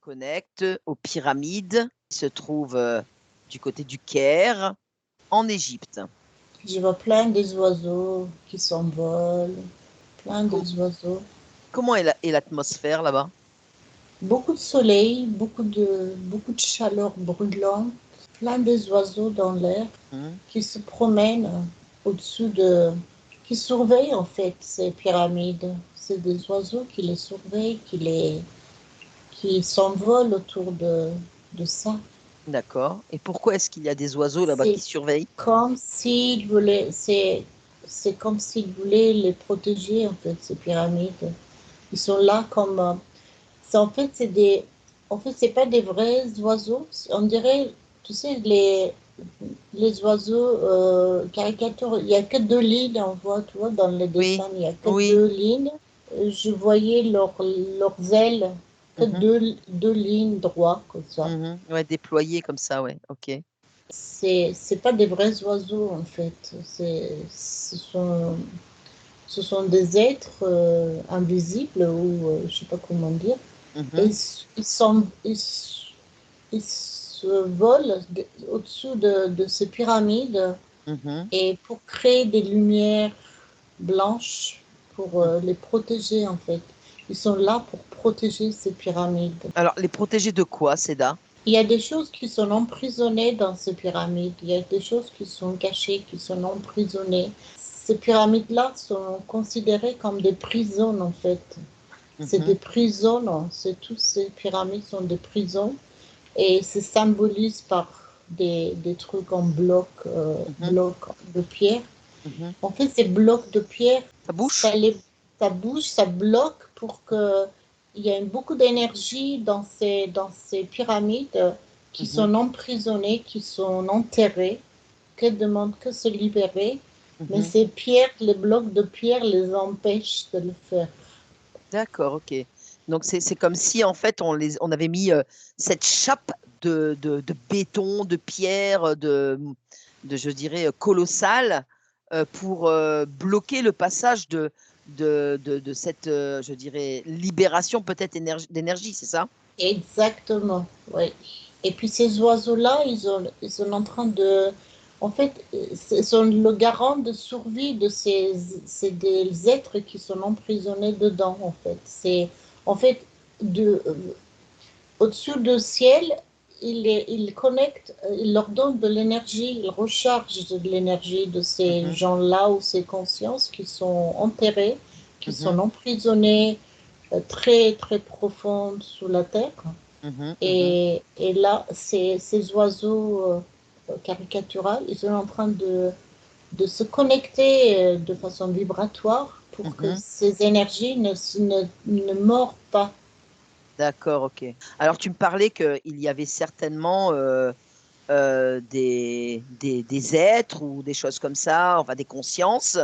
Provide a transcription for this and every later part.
connecte aux pyramides qui se trouvent du côté du Caire, en Égypte. Je vois plein des oiseaux qui s'envolent, plein Com- des oiseaux. Comment est l'atmosphère là-bas? Beaucoup de soleil, beaucoup de chaleur brûlante, plein des oiseaux dans l'air Hmm. qui se promènent au-dessus de... qui surveillent en fait ces pyramides. C'est des oiseaux qui les surveillent, qui s'envolent autour de ça. D'accord. Et pourquoi est-ce qu'il y a des oiseaux là-bas qui C'est surveillent? comme s'ils voulaient, c'est comme s'ils voulaient les protéger en fait, ces pyramides. Ils sont là comme, en fait, en fait, c'est pas des vrais oiseaux. On dirait, tu sais, les oiseaux caricatures. Il y a que deux lignes, on voit, tu vois, dans les Oui, dessins, il y a que oui. deux lignes. Je voyais leurs ailes, que Mhm, deux lignes droites, comme ça. mhm. Ouais, déployés comme ça, ouais. Ok. C'est pas des vrais oiseaux, en fait. Ce sont des êtres invisibles, ou je sais pas comment dire. Et Mhm, ils se volent au-dessus de ces pyramides mhm, et pour créer des lumières blanches pour mhm. les protéger en fait. Ils sont là pour protéger ces pyramides. Alors, les protéger de quoi, Seda? Il y a des choses qui sont emprisonnées dans ces pyramides. Il y a des choses qui sont cachées, qui sont emprisonnées. Ces pyramides-là sont considérées comme des prisons en fait. C'est des Mhm, prisons, non, c'est toutes ces pyramides sont des prisons et se symbolise par des trucs en mhm, blocs de pierre. mhm. En fait, ces blocs de pierre, Ça bouche? ça, ça bouge, ça bloque pour que il y ait beaucoup d'énergie dans ces pyramides qui Mhm, sont emprisonnées, qui sont enterrées, qui demandent que se libérer. Mais mhm. ces pierres, les blocs de pierre les empêchent de le faire. D'accord, ok. Donc c'est comme si en fait on avait mis cette chape de béton, de pierre, je dirais colossale pour bloquer le passage de cette je dirais libération peut-être d'énergie, c'est ça? Exactement, oui. Et puis ces oiseaux-là, ils sont en train de... En fait, ils sont le garant de survie de c'est des êtres qui sont emprisonnés dedans, en fait. C'est, en fait, de, au-dessus du ciel, il connecte, il leur donne de l'énergie, il recharge de l'énergie de ces Mhm, gens-là ou ces consciences qui sont enterrés, qui sont mhm, emprisonnés très, très profondes sous la terre. mhm, mhm. Et là, ces oiseaux caricaturaux, ils sont en train de se connecter de façon vibratoire pour que Mhm. ces énergies ne mordent pas. D'accord, ok. Alors tu me parlais qu'il y avait certainement des êtres ou des choses comme ça, enfin des consciences sous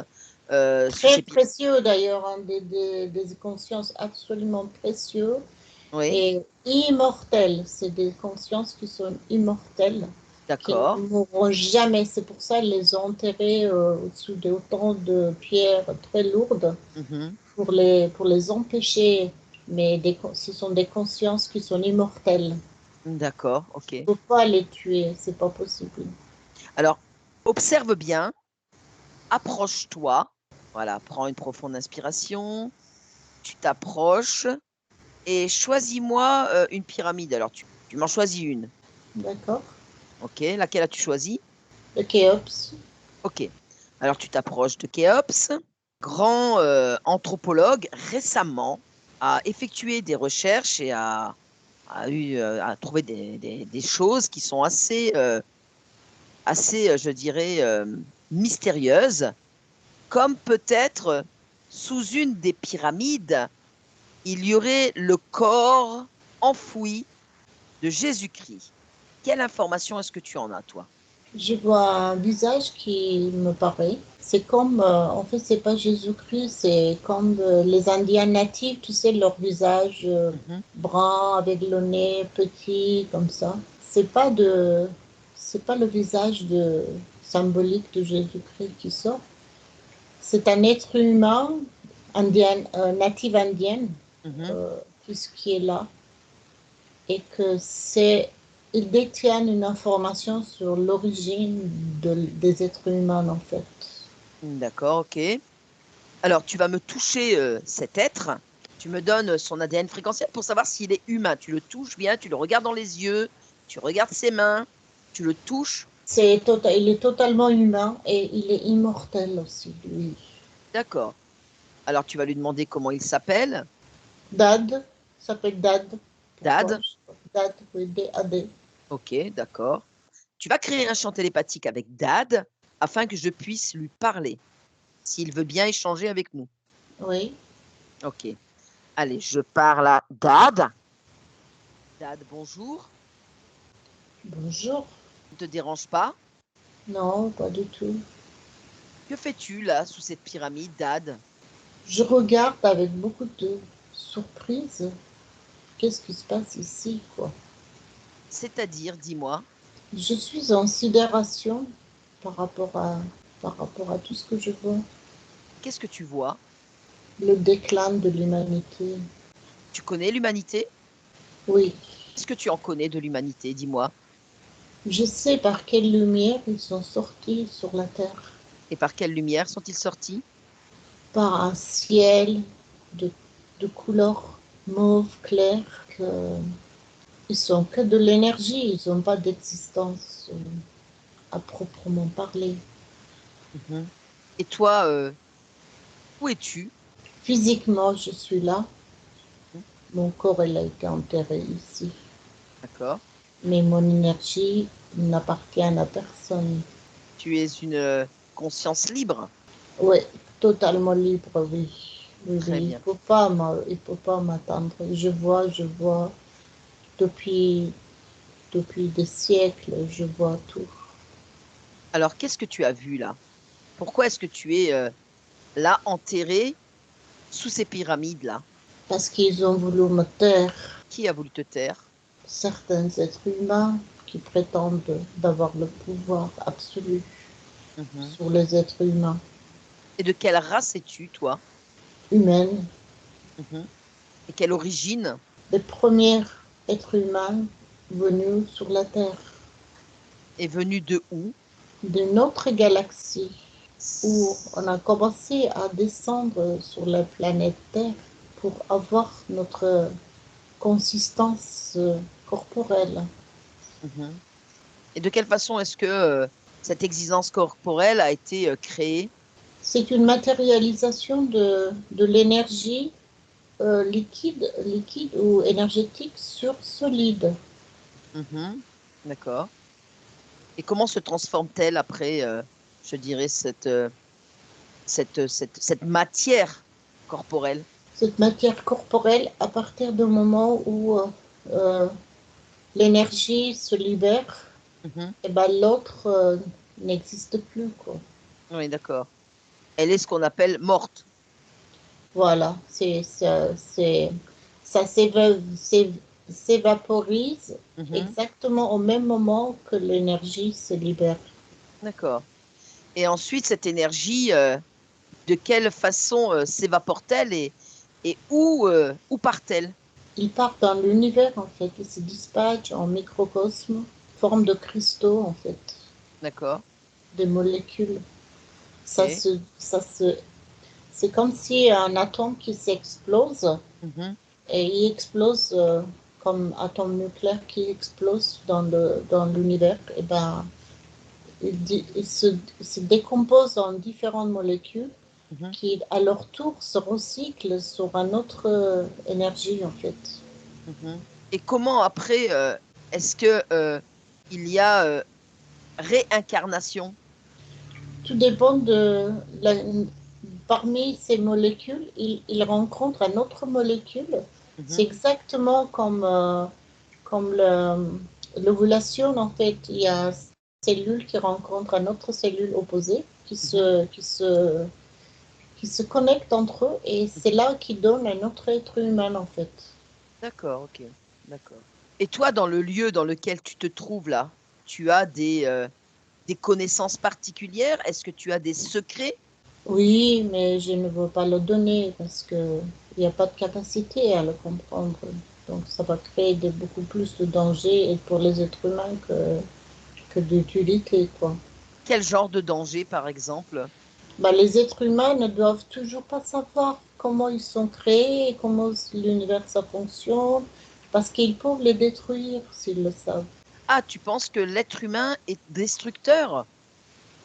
Très ces pyramides. précieux d'ailleurs, hein, des consciences absolument précieuses Oui, et immortelles. C'est des consciences qui sont immortelles, qui ne d'accord. mourront jamais. C'est pour ça qu'ils les ont enterrées au-dessous d'autant de pierres très lourdes Mhm. pour les empêcher. Mais ce sont des consciences qui sont immortelles. D'accord, ok. Il ne faut pas les tuer, c'est pas possible. Alors, observe bien, approche-toi. Voilà, prends une profonde inspiration, tu t'approches et choisis-moi une pyramide. Alors, tu m'en choisis une. D'accord? Ok, laquelle as-tu choisi? Le Khéops. Ok. Alors, tu t'approches de Khéops, grand anthropologue, récemment a effectué des recherches et a trouvé des choses qui sont assez je dirais, mystérieuses, comme peut-être sous une des pyramides, il y aurait le corps enfoui de Jésus-Christ. Quelle information est-ce que tu en as, toi? Je vois un visage qui me paraît. C'est comme, en fait, c'est pas Jésus-Christ, c'est comme les Indiens natifs, tu sais, leur visage Mhm, brun avec le nez petit, comme ça. C'est pas de, c'est pas le visage symbolique de Jésus-Christ qui sort. C'est un être humain indien, native indienne, mhm. euh, qui est là. et ils détiennent une information sur l'origine des êtres humains, en fait. D'accord, ok. Alors, tu vas me toucher cet être. Tu me donnes son ADN fréquentiel pour savoir s'il est humain. Tu le touches bien, tu le regardes dans les yeux, tu regardes ses mains, tu le touches. Il est totalement humain et il est immortel aussi, lui. D'accord. Alors, tu vas lui demander comment il s'appelle. Dad, ça s'appelle Dad. Pourquoi? Dad. Dad, oui, D-A-D. Ok, d'accord. Tu vas créer un champ télépathique avec Dad afin que je puisse lui parler, s'il veut bien échanger avec nous. Oui, Ok. Allez, je parle à Dad. Dad, bonjour. bonjour. Ne te dérange pas? Non, pas du tout. Que fais-tu là, sous cette pyramide, Dad? Je regarde avec beaucoup de surprise. Qu'est-ce qui se passe ici, quoi? C'est-à-dire, dis-moi, Je suis en sidération par rapport à, par rapport à tout ce que je vois. qu'est-ce que tu vois? Le déclin de l'humanité. Tu connais l'humanité? Oui, Qu'est-ce que tu en connais de l'humanité? Dis-moi. je sais par quelle lumière ils sont sortis sur la Terre. Et par quelle lumière sont-ils sortis? Par un ciel de, de couleur mauve clair. Ils sont que de l'énergie, ils n'ont pas d'existence à proprement parler. Mhm. Et toi, où es-tu? Physiquement, je suis là. Mhm. Mon corps, il a été enterré ici. D'accord. Mais mon énergie n'appartient à personne. Tu es une conscience libre. Oui, totalement libre, oui. Oui, Très oui, bien. il faut pas m'attendre. Je vois, depuis, depuis des siècles, je vois tout. Alors, qu'est-ce que tu as vu là? Pourquoi est-ce que tu es là, enterré sous ces pyramides-là? Parce qu'ils ont voulu me taire. Qui a voulu te taire? Certains êtres humains qui prétendent d'avoir le pouvoir absolu Mhm. sur les êtres humains, Et de quelle race es-tu, toi? humaines, Mhm. Et quelle origine? les premiers êtres humains venus sur la Terre, Est venue de où? de notre galaxie, où on a commencé à descendre sur la planète Terre pour avoir notre consistance corporelle. Mhm. Et de quelle façon est-ce que cette existence corporelle a été créée? C'est une matérialisation de l'énergie liquide ou énergétique sur solide. Mhm. D'accord. Et comment se transforme-t-elle après, je dirais, cette matière corporelle? Cette matière corporelle, à partir du moment où euh, l'énergie se libère, Mhm. et ben l'autre n'existe plus, quoi. Oui, d'accord. Elle est ce qu'on appelle morte. Voilà, ça s'évaporise Mhm. exactement au même moment que l'énergie se libère. D'accord. Et ensuite, cette énergie, de quelle façon s'évapore-t-elle et où part-elle? Il part dans l'univers, en fait, il se dispatche en microcosme, forme de cristaux, en fait, D'accord. des molécules. Ça Ok. se, ça se, c'est comme si un atome qui s'explose, Mhm. et il explose comme atome nucléaire qui explose dans l'univers, et ben, il se décompose en différentes molécules Mhm. qui, à leur tour, se recyclent sur une autre énergie, en fait. Mhm. Et comment après, est-ce que il y a réincarnation? Tout dépend la, parmi ces molécules, il rencontre une autre molécule. C'est Mhm. exactement comme l'ovulation, en fait. Il y a une cellule qui rencontre une autre cellule opposée Mhm. qui se connectent entre eux et c'est Mhm. là qui donne un autre être humain, en fait. D'accord, ok, d'accord. Et toi, dans le lieu dans lequel tu te trouves là, tu as des connaissances particulières? Est-ce que tu as des secrets? Oui, mais je ne veux pas le donner parce qu'il n'y a pas de capacité à le comprendre. Donc ça va créer beaucoup plus de dangers et pour les êtres humains que d'utilité, quoi. Quel genre de danger, par exemple? Bah, les êtres humains ne doivent toujours pas savoir comment ils sont créés et comment l'univers ça fonctionne, parce qu'ils peuvent les détruire s'ils le savent. Ah, tu penses que l'être humain est destructeur,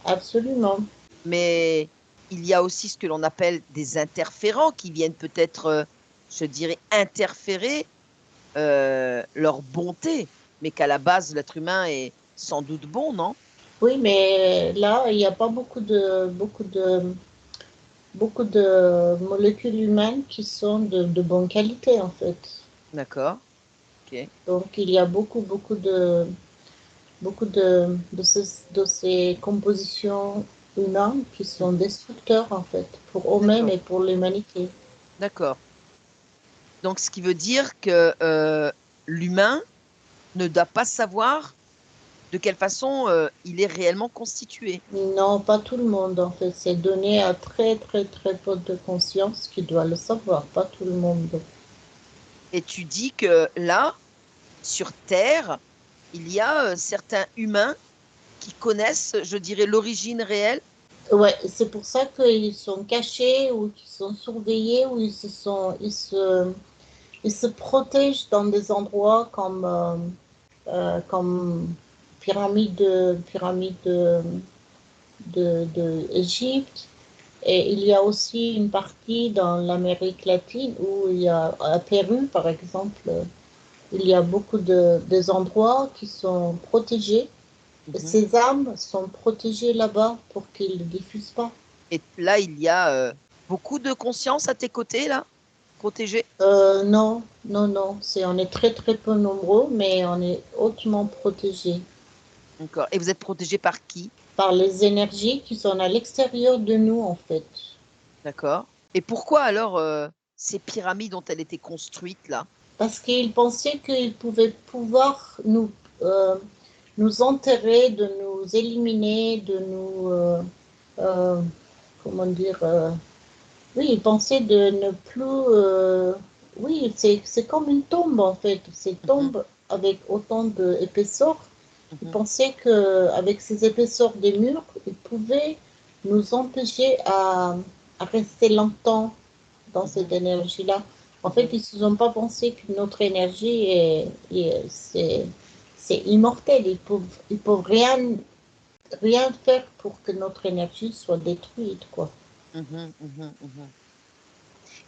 Absolument. mais il y a aussi ce que l'on appelle des interférents qui viennent peut-être, je dirais, interférer leur bonté, mais qu'à la base, l'être humain est sans doute bon, non? Oui, mais là, il n'y a pas beaucoup de molécules humaines qui sont de bonne qualité, en fait. D'accord, ok. Donc, il y a beaucoup de ces compositions humaines qui sont Mhm. destructeurs, en fait, pour eux-mêmes D'accord, et pour l'humanité. d'accord. Donc, ce qui veut dire que l'humain ne doit pas savoir de quelle façon il est réellement constitué. Non, pas tout le monde, en fait. C'est donné à très, très, très peu de conscience qui doit le savoir, pas tout le monde. Et tu dis que là, sur Terre, il y a certains humains qui connaissent, je dirais, l'origine réelle. Ouais, c'est pour ça qu'ils sont cachés ou qu'ils sont surveillés ou ils se protègent dans des endroits comme pyramide de Égypte. Et il y a aussi une partie dans l'Amérique latine où il y a, à Pérou par exemple, il y a beaucoup des endroits qui sont protégés. Et Mhm. ces âmes sont protégées là-bas pour qu'ils ne diffusent pas. Et là, il y a beaucoup de conscience à tes côtés, là, protégée. Non, non, non. On est très, très peu nombreux, mais on est hautement protégés D'accord. Et vous êtes protégé par qui? par les énergies qui sont à l'extérieur de nous, en fait. D'accord. Et pourquoi alors ces pyramides dont elles étaient construites, là? Parce qu'ils pensaient qu'ils pouvaient pouvoir nous enterrer, de nous éliminer, euh, comment dire, oui, ils pensaient de ne plus, oui, c'est comme une tombe en fait, c'est une Mhm, tombe avec autant d'épaisseur. Ils mhm, pensaient qu'avec ces épaisseurs des murs, ils pouvaient nous empêcher à rester longtemps dans mhm, cette énergie-là. En fait, mhm, ils ne se sont pas pensé que notre énergie c'est immortel. Ils peuvent rien faire pour que notre énergie soit détruite, quoi. mhm, mhm, mhm.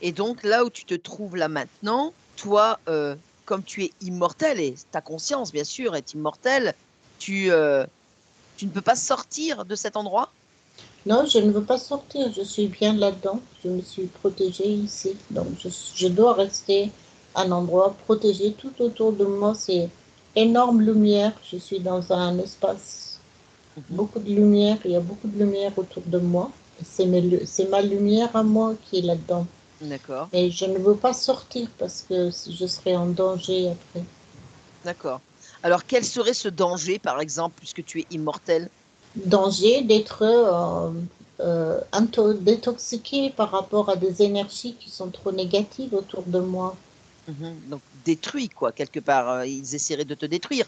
Et donc, là où tu te trouves là maintenant, toi, comme tu es immortel, et ta conscience, bien sûr, est immortelle, tu, euh, tu ne peux pas sortir de cet endroit? Non, je ne veux pas sortir. Je suis bien là-dedans. Je me suis protégée ici. Donc, je dois rester à un endroit protégé. Tout autour de moi, c'est énorme lumière. Je suis dans un espace, Mhm. beaucoup de lumière. Il y a beaucoup de lumière autour de moi. Et c'est ma lumière à moi qui est là-dedans. D'accord, Et je ne veux pas sortir parce que je serai en danger après. d'accord. Alors, quel serait ce danger, par exemple, puisque tu es immortel? Danger d'être détoxiqué par rapport à des énergies qui sont trop négatives autour de moi. Mhm. Donc, détruit, quoi, quelque part. Ils essaieraient de te détruire.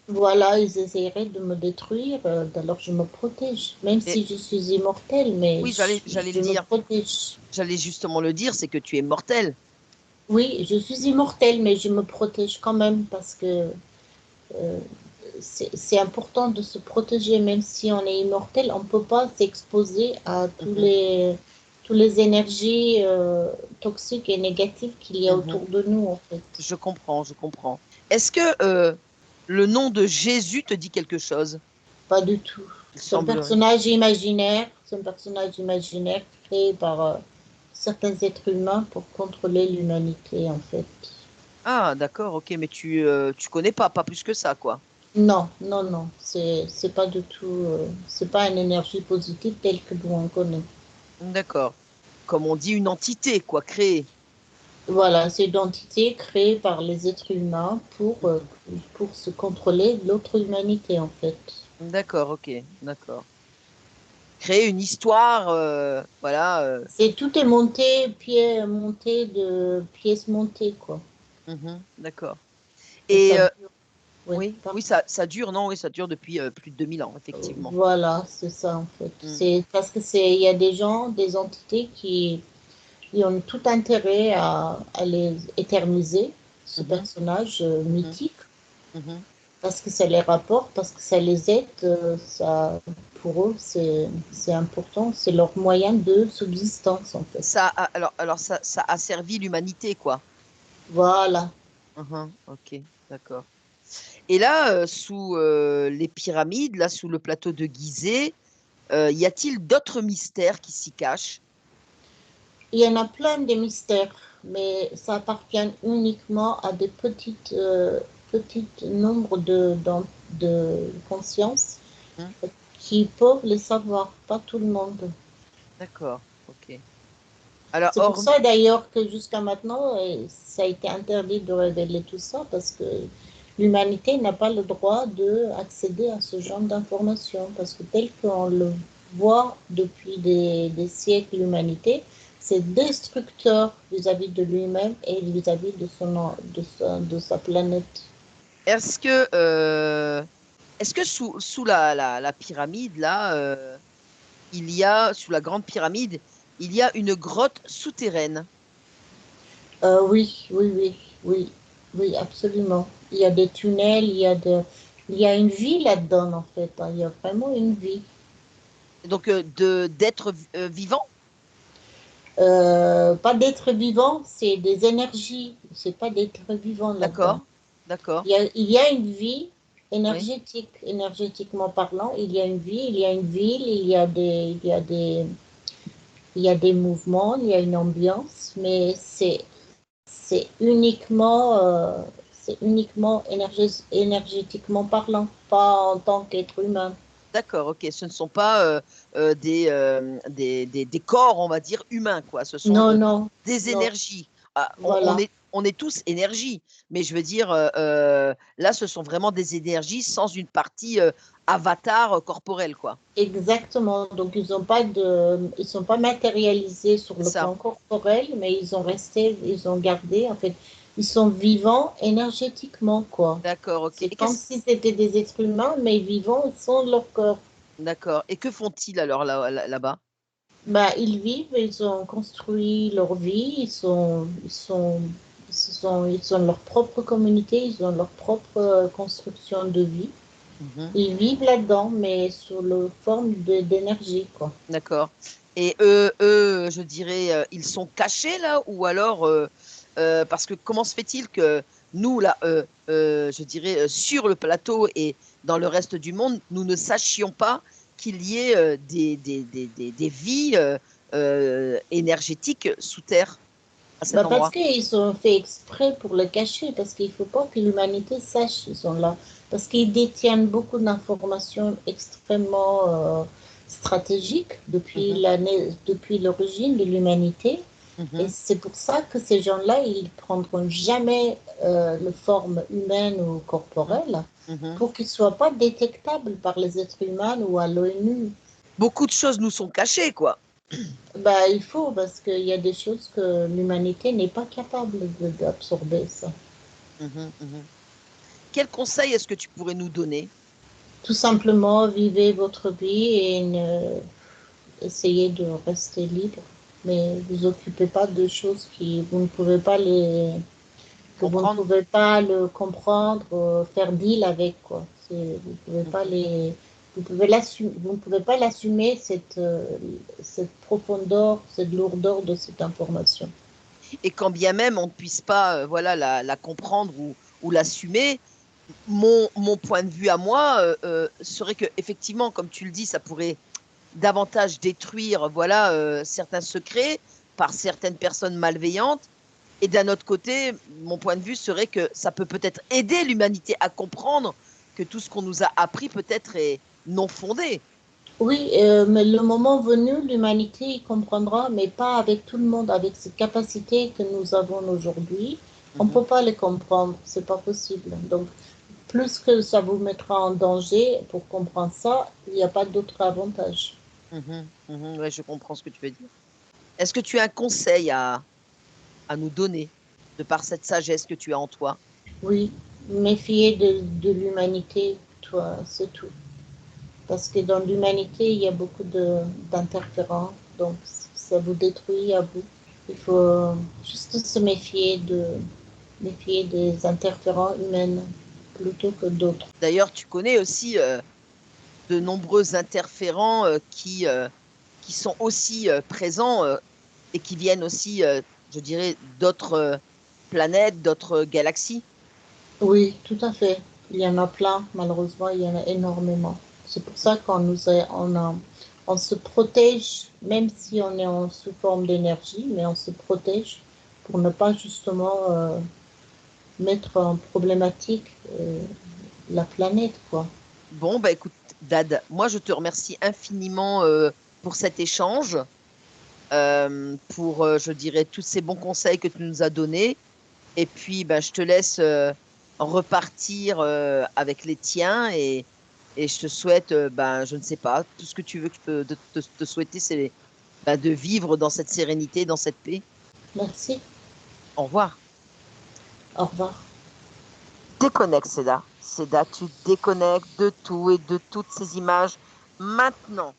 Voilà, ils essaieraient de me détruire, alors je me protège. Même Et si je suis immortelle, mais oui, j'allais le je me dire. protège. J'allais justement le dire, c'est que tu es mortel. Oui, je suis immortelle, mais je me protège quand même parce que euh, c'est important de se protéger, même si on est immortel, on ne peut pas s'exposer à Mhm, tous les énergies toxiques et négatives qu'il y a mhm. autour de nous, en fait. Je comprends, je comprends. Est-ce que le nom de Jésus te dit quelque chose? Pas du tout. Il semblerait. C'est un personnage imaginaire créé par certains êtres humains pour contrôler l'humanité, en fait. Ah, d'accord, ok, mais tu connais pas plus que ça, quoi. Non, non, non, c'est pas du tout, c'est pas une énergie positive telle que nous on connaît. D'accord. Comme on dit, une entité, quoi, créée. Voilà, c'est une entité créée par les êtres humains Mhm. pour se contrôler l'autre humanité, en fait. D'accord, ok, d'accord. Créer une histoire, voilà. C'est tout est monté, monté de pièces montées, quoi. D'accord. Et Et ça dure, oui, oui, pardon. oui, ça dure, non, oui, ça dure depuis plus de 2000 ans, effectivement. Voilà, c'est ça en fait. Mm. C'est parce que il y a des gens, des entités qui ont tout intérêt à les éterniser, ce Mhm, personnage mhm, mythique, mhm. parce que ça les rapporte, parce que ça les aide, ça, pour eux, c'est important, c'est leur moyen de subsistance en fait. Alors ça a servi l'humanité, quoi. Voilà. Ok, d'accord. Et là, sous les pyramides, là, sous le plateau de Gizeh, y a-t-il d'autres mystères qui s'y cachent? Il y en a plein de mystères, mais ça appartient uniquement à des petites nombres de consciences Hein. qui peuvent le savoir, pas tout le monde. D'accord, ok. Alors, C'est pour ça d'ailleurs que jusqu'à maintenant, ça a été interdit de révéler tout ça parce que l'humanité n'a pas le droit d'accéder à ce genre d'informations parce que tel qu'on le voit depuis des siècles, l'humanité, c'est destructeur vis-à-vis de lui-même et vis-à-vis de sa planète. est-ce que, euh, est-ce que sous la pyramide, là, sous la grande pyramide, il y a une grotte souterraine? Oui, oui, oui, oui, oui, absolument. Il y a des tunnels, il y a une vie là-dedans en fait, hein. Il y a vraiment une vie. Donc, d'êtres vivants? Pas d'êtres vivants, c'est des énergies. C'est pas d'êtres vivants là-dedans. D'accord, d'accord, Il y a une vie oui, énergétique, énergétiquement parlant. Il y a une vie, il y a une ville, il y a des mouvements, il y a une ambiance, mais c'est uniquement énergétiquement parlant, pas en tant qu'être humain. d'accord, ok. Ce ne sont pas des corps, on va dire, humains, quoi. Ce sont Non, non, des non, énergies. Ah, voilà. on est tous énergie, mais je veux dire, là, ce sont vraiment des énergies sans une partie avatar corporelle, quoi. Exactement. Donc, ils sont pas matérialisés sur C'est le ça. plan corporel, mais ils ont gardé, en fait, ils sont vivants énergétiquement, quoi. D'accord, ok. C'est comme si c'était des êtres humains, mais vivants sans leur corps. D'accord. Et que font-ils alors là-bas? Bah, ils vivent, ils ont construit leur vie, ils ont leur propre communauté, ils ont leur propre construction de vie. Mhm. Ils vivent là-dedans, mais sous la forme d'énergie, quoi. D'accord. Et je dirais, ils sont cachés là, ou alors, parce que comment se fait-il que nous, là, je dirais, sur le plateau et dans le reste du monde, nous ne sachions pas qu'il y ait des vies énergétiques sous terre à cet Bah parce endroit? qu'ils ont fait exprès pour le cacher, parce qu'il ne faut pas que l'humanité sache qu'ils sont là. Parce qu'ils détiennent beaucoup d'informations extrêmement stratégiques Mhm, depuis l'origine de l'humanité. Et mhm, c'est pour ça que ces gens-là, ils ne prendront jamais la forme humaine ou mhm, corporelle mhm. pour qu'ils ne soient pas détectables par les êtres humains ou à l'ONU. Beaucoup de choses nous sont cachées, quoi. Bah, il faut, parce qu'il y a des choses que l'humanité n'est pas capable d'absorber, ça. Mhm, mhm. Quel conseil est-ce que tu pourrais nous donner? Tout simplement, vivez votre vie et essayez de rester libre. Mais vous occupez pas de choses vous ne pouvez pas que vous ne Comprendre? pouvez pas le comprendre, faire deal avec, quoi. Vous pouvez pas Mhm. vous ne pouvez pas l'assumer, cette profondeur, cette lourdeur de cette information. Et quand bien même on ne puisse pas voilà, la comprendre ou l'assumer, mon point de vue à moi serait que effectivement, comme tu le dis, ça pourrait davantage détruire voilà, certains secrets par certaines personnes malveillantes. Et d'un autre côté, mon point de vue serait que ça peut peut-être aider l'humanité à comprendre que tout ce qu'on nous a appris peut-être est non fondé. Oui, mais le moment venu, l'humanité y comprendra, mais pas avec tout le monde, avec ces capacités que nous avons aujourd'hui. On ne Mhm, peut pas les comprendre, c'est pas possible. Donc, plus que ça vous mettra en danger pour comprendre ça, il n'y a pas d'autre avantage. ouais, je comprends ce que tu veux dire. Est-ce que tu as un conseil à nous donner? de par cette sagesse que tu as en toi. Oui, méfier de l'humanité, toi, c'est tout. Parce que dans l'humanité, il y a beaucoup d'interférences, donc ça vous détruit à vous. Il faut juste se méfier des interférences humaines plutôt que d'autres. D'ailleurs, tu connais aussi de nombreux interférents qui sont aussi présents et qui viennent aussi, je dirais, d'autres planètes, d'autres galaxies. Oui, tout à fait. Il y en a plein, malheureusement, il y en a énormément. C'est pour ça on se protège, même si on est sous forme d'énergie, mais on se protège pour ne pas justement mettre en problématique la planète, quoi. Bon, bah écoute, Dad, moi je te remercie infiniment pour cet échange, pour, je dirais, tous ces bons conseils que tu nous as donnés. Et puis, ben, je te laisse repartir avec les tiens et je te souhaite, ben, je ne sais pas, tout ce que tu veux que te souhaiter, c'est ben, de vivre dans cette sérénité, dans cette paix. Merci. Au revoir. Au revoir. Déconnecte, Seda. Seda, tu déconnectes de tout et de toutes ces images maintenant.